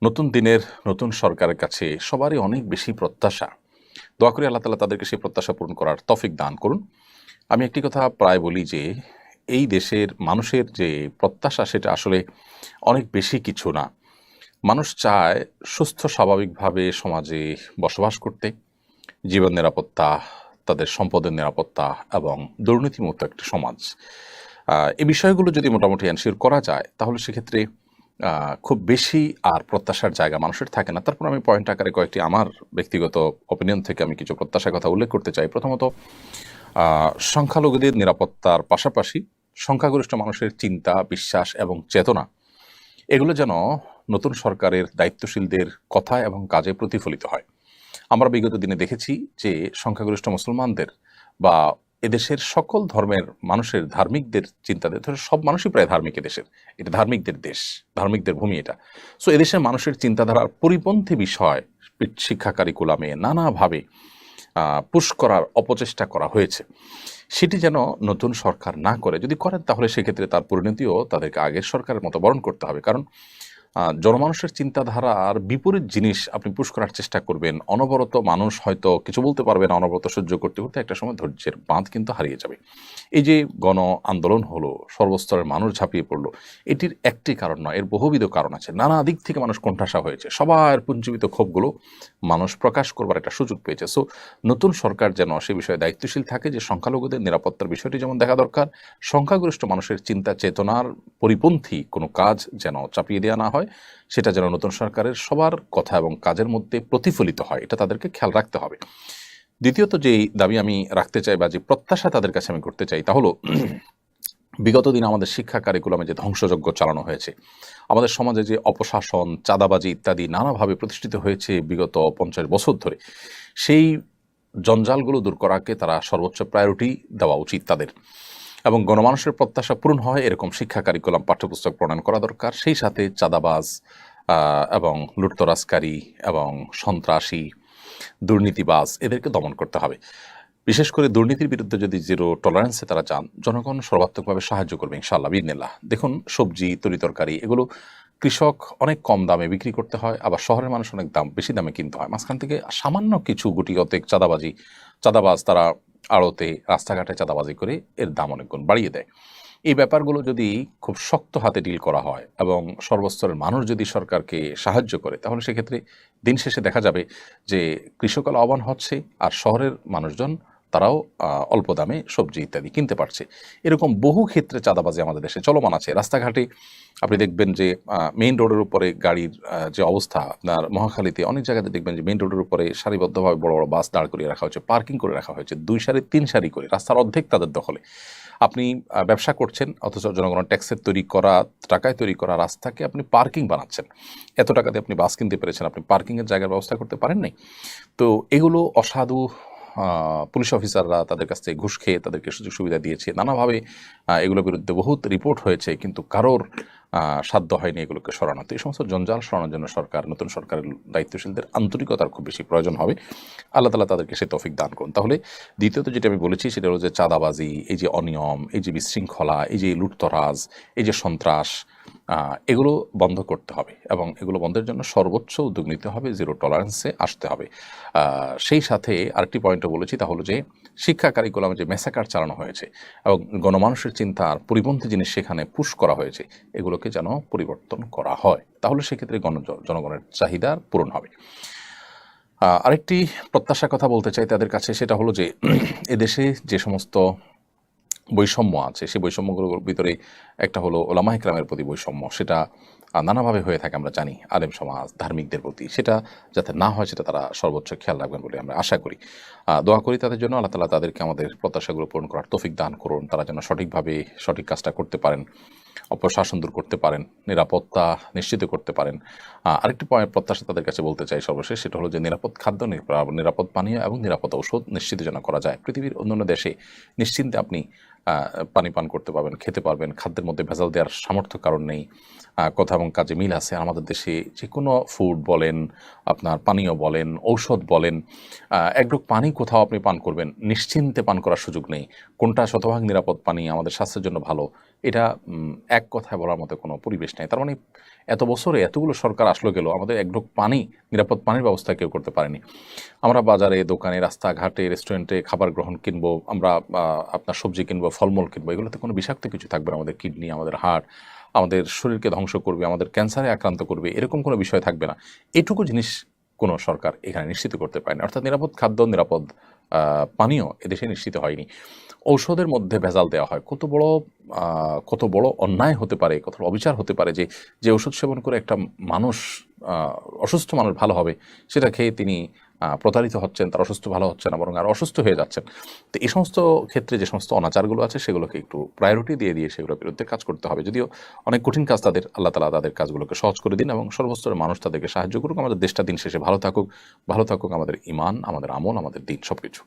নতুন দিনের নতুন সরকারের কাছে সবারই অনেক বেশি প্রত্যাশা। দোয়া করি আল্লাহ তাআলা তাদেরকে সেই প্রত্যাশা পূরণ করার তৌফিক দান করুন। আমি একটি কথা প্রায় বলি যে, এই দেশের মানুষের যে প্রত্যাশা সেটা আসলে অনেক বেশি কিছু না। মানুষ চায় সুস্থ স্বাভাবিকভাবে সমাজে বসবাস করতে, জীবন নিরাপত্তা, তাদের সম্পদের নিরাপত্তা এবং দুর্নীতিমুক্ত একটি সমাজ। এই বিষয়গুলো যদি মোটামুটি এনশিওর করা যায় তাহলে সেক্ষেত্রে খুব বেশি আর প্রত্যাশার জায়গা মানুষের থাকে না। তারপর আমি পয়েন্ট আকারে কয়েকটি আমার ব্যক্তিগত অপিনিয়ন থেকে আমি কিছু প্রত্যাশার কথা উল্লেখ করতে চাই। প্রথমত, সংখ্যালঘুদের নিরাপত্তার পাশাপাশি সংখ্যাগরিষ্ঠ মানুষের চিন্তা, বিশ্বাস এবং চেতনা এগুলো যেন নতুন সরকারের দায়িত্বশীলদের কথায় এবং কাজে প্রতিফলিত হয়। আমরা বিগত দিনে দেখেছি যে সংখ্যাগরিষ্ঠ মুসলমানদের বা এদেশের সকল ধর্মের মানুষের ধার্মিকদের চিন্তাদের ধরে সব মানুষই প্রায় ধার্মিক এদেশের। এটা ধার্মিকদের দেশ, ধার্মিকদের ভূমি এটা। সো এদেশের মানুষের চিন্তাধারার পরিপন্থী বিষয় শিক্ষা কারিকুলামে নানাভাবে পুশ করার অপচেষ্টা করা হয়েছে। সেটি যেন নতুন সরকার না করে, যদি করেন তাহলে সেক্ষেত্রে তার পরিণতিও তাদেরকে আগের সরকারের মতো বরণ করতে হবে। কারণ জনমানুষের চিন্তাধারার বিপরীত জিনিস আপনি পুশ করার চেষ্টা করবেন, অনবরত মানুষ হয়তো কিছু বলতে পারবে না, অনবরত সহ্য করতে করতে একটা সময় ধৈর্যের বাঁধ কিন্তু হারিয়ে যাবে। এই যে গণ আন্দোলন হলো, সর্বস্তরের মানুষ ঝাঁপিয়ে পড়লো, এটির একটি কারণ নয়, এর বহুবিধ কারণ আছে। নানা দিক থেকে মানুষ কোণঠাসা হয়েছে, সবার পুঞ্জীবিত ক্ষোভগুলো মানুষ প্রকাশ করবার একটা সুযোগ পেয়েছে। সো নতুন সরকার যেন সে বিষয়ে দায়িত্বশীল থাকে যে সংখ্যালঘুদের নিরাপত্তার বিষয়টি যেমন দেখা দরকার, সংখ্যাগরিষ্ঠ মানুষের চিন্তা চেতনার পরিপন্থী কোনো কাজ যেন চাপিয়ে দেওয়া না হয়, সেটা যেন নতুন সরকারের সবার কথা এবং কাজের মধ্যে প্রতিফলিত হয়, এটা তাদেরকে খেয়াল রাখতে হবে। দ্বিতীয়ত যেই দাবি আমি রাখতে চাই বা যে প্রত্যাশা তাদের কাছে আমি করতে চাই তা হলো, বিগত দিনে আমাদের শিক্ষা কারিকুলামে যে ধ্বংসযজ্ঞ চালানো হয়েছে, আমাদের সমাজে যে অপশাসন, চাঁদাবাজি ইত্যাদি নানাভাবে প্রতিষ্ঠিত হয়েছে বিগত 50 বছর ধরে, সেই জঞ্জালগুলো দূর করাকে তারা সর্বোচ্চ প্রায়োরিটি দেওয়া উচিত তাদের। এবং গণমানুষের প্রত্যাশা পূরণ হয় এরকম শিক্ষা কারিকুলাম পাঠ্যপুস্তক প্রণয়ন করা দরকার। সেই সাথে চাঁদাবাজ এবং লুটতরাজকারী এবং সন্ত্রাসী, দুর্নীতিবাজ এদেরকে দমন করতে হবে। বিশেষ করে দুর্নীতির বিরুদ্ধে যদি জিরো টলারেন্সে তারা চান, জনগণ সর্বাত্মকভাবে সাহায্য করবে ইনশাআল্লাহ বিইذনিল্লাহ। দেখুন, সবজি, তরিতরকারি এগুলো কৃষক অনেক কম দামে বিক্রি করতে হয়, আবার শহরের মানুষ অনেক বেশি দামে কিনতে হয়। মাঝখান থেকে সামান্য কিছু গুটিকতেক চাঁদাবাজ তারা আড়তে, রাস্তাঘাটে চাঁদাবাজি করে এর দাম অনেক গুণ বাড়িয়ে দেয়। এই ব্যাপারগুলো যদি খুব শক্ত হাতে ডিল করা হয় এবং সর্বস্তরের মানুষ যদি সরকারকে সাহায্য করে, তাহলে সেক্ষেত্রে দিন শেষে দেখা যাবে যে কৃষক লাভবান হচ্ছে আর শহরের মানুষজন তারাও অল্প দামে সবজি ইত্যাদি কিনতে পারছে। এরকম বহু ক্ষেত্রে চাঁদাবাজি আমাদের দেশে চলমান আছে। রাস্তাঘাটে আপনি দেখবেন যে মেইন রোডের উপরে গাড়ির যে অবস্থা, আপনার মহাখালীতে অনেক জায়গাতে দেখবেন যে মেইন রোডের উপরে সারিবদ্ধভাবে বড় বড় বাস দাঁড় করিয়ে রাখা হয়েছে, পার্কিং করে রাখা হয়েছে 2 সারি 3 সারি করে, রাস্তার অর্ধেক তাদের দখলে। আপনি ব্যবসা করছেন অথচ জনগণের ট্যাক্সের তৈরি করা, টাকায় তৈরি করা রাস্তাকে আপনি পার্কিং বানাচ্ছেন। এত টাকা দিয়ে আপনি বাস কিনতে পেরেছেন, আপনি পার্কিংয়ের জায়গার ব্যবস্থা করতে পারেন নাই। তো এগুলো অসাধু পুলিশ অফিসাররা তাদের কাছ থেকে ঘুষ খেয়ে তাদেরকে সুযোগ সুবিধা দিয়েছে নানাভাবে। এগুলোর বিরুদ্ধে বহুত রিপোর্ট হয়েছে, কিন্তু কারোর সাধ্য হয়নি এগুলোকে সরানো। তো এই সমস্ত জঞ্জাল সরানোর জন্য নতুন সরকারের দায়িত্বশীলদের আন্তরিকতার খুব বেশি প্রয়োজন হবে। আল্লাহ তাআলা তাদেরকে সে তৌফিক দান করুন। তাহলে দ্বিতীয়ত যেটা আমি বলেছি সেটা হলো যে চাঁদাবাজি, এই যে অনিয়ম, এই যে বিশৃঙ্খলা, এই যে লুটতরাজ, এই যে সন্ত্রাস, এগুলো বন্ধ করতে হবে এবং এগুলো বন্ধের জন্য সর্বোচ্চ উদ্যোগ নিতে হবে, জিরো টলারেন্সে আসতে হবে। সেই সাথে আরেকটি পয়েন্টও বলেছি, তা হলো যে শিক্ষা কারিকুলামে যে মেসাকার চালানো হয়েছে এবং গণমানুষের চিন্তার পরিপন্থী জিনিস সেখানে পুশ করা হয়েছে, এগুলোকে যেন পরিবর্তন করা হয়, তাহলে সেক্ষেত্রে জনগণের চাহিদার পূরণ হবে। আরেকটি প্রত্যাশার কথা বলতে চাই তাদের কাছে, সেটা হলো যে এদেশে যে সমস্ত বৈষম্য আছে সেই বৈষম্যগুলোর ভিতরে একটা হলো ওলামায়ে কেরামের প্রতি বৈষম্য। সেটা নানাভাবে হয়ে থাকে আমরা জানি, আলেম সমাজ, ধার্মিকদের প্রতি। সেটা যাতে না হয় সেটা তারা সর্বোচ্চ খেয়াল রাখবেন বলে আমরা আশা করি। দোয়া করি তাদের জন্য, আল্লাহ তাআলা তাদেরকে আমাদের প্রত্যাশাগুলো পূরণ করার তৌফিক দান করুন। তারা যেন সঠিকভাবে সঠিক কাজটা করতে পারেন, অপশাসন দূর করতে পারেন, নিরাপত্তা নিশ্চিত করতে পারেন। আরেকটি প্রত্যাশা তাদের কাছে বলতে চাই সর্বশেষ, সেটা হলো যে নিরাপদ খাদ্য, নিরাপদ পানীয় এবং নিরাপদ ঔষধ নিশ্চিত যেন করা যায়। পৃথিবীর অন্যান্য দেশে নিশ্চিন্তে আপনি পানি পান করতে পারবেন, খেতে পারবেন, খাদ্যের মধ্যে ভেজাল দেওয়ার সামর্থ্য কারণ নেই। কথা এবং কাজে মিল আছে। আমাদের দেশে যে কোনো ফুড বলেন, আপনার পানীয় বলেন, ঔষধ বলেন, এক ঢোক পানি কোথাও আপনি পান করবেন, নিশ্চিন্তে পান করার সুযোগ নেই। কোনটা শতভাগ নিরাপদ পানি আমাদের স্বাস্থ্যের জন্য ভালো এটা এক কথায় বলার মতো কোনো পরিবেশ নেই। তার মানে এত বছরে এতগুলো সরকার আসলো গেল, আমাদের এক ঢোক পানি, নিরাপদ পানির ব্যবস্থা কেউ করতে পারেনি। আমরা বাজারে, দোকানে, রাস্তাঘাটে, রেস্টুরেন্টে খাবার গ্রহণ কিনবো, আমরা আপনার সবজি কিনবো, ফলমূল কিনবো, এগুলোতে কোনো বিষাক্ত কিছু থাকবে না। আমাদের কিডনি, আমাদের হার্ট, আমাদের শরীরকে ধ্বংস করবে, আমাদের ক্যান্সারে আক্রান্ত করবে, এরকম কোনো বিষয় থাকবে না। এটুকু জিনিস কোনো সরকার এখানে নিশ্চিত করতে পারেনি। অর্থাৎ নিরাপদ খাদ্য, নিরাপদ পানীয় এদেশে নিশ্চিত হয়নি। ঔষধের মধ্যে ভেজাল দেওয়া হয়। কত বড় অন্যায় হতে পারে, কত বড় অবিচার হতে পারে যে ওষুধ সেবন করে একটা মানুষ, অসুস্থ মানুষ ভালো হবে, সেটা খেয়ে তিনি প্রতারিত হচ্ছেন, তার অসুস্থ ভালো হচ্ছে না, বরং আর অসুস্থ হয়ে যাচ্ছেন। তো এই সমস্ত ক্ষেত্রে যে সমস্ত অনাচারগুলো আছে সেগুলোকে একটু প্রায়োরিটি দিয়ে সেগুলোর বিরুদ্ধে কাজ করতে হবে। যদিও অনেক কঠিন কাজ তাদের, আল্লাহ তাআলা তাদের কাজগুলোকে সহজ করে দিন এবং সর্বস্তরের মানুষ তাদেরকে সাহায্য করুক। আমাদের দেশটা দিন শেষে ভালো থাকুক, ভালো থাকুক আমাদের ঈমান, আমাদের আমল, আমাদের দিন, সবকিছু।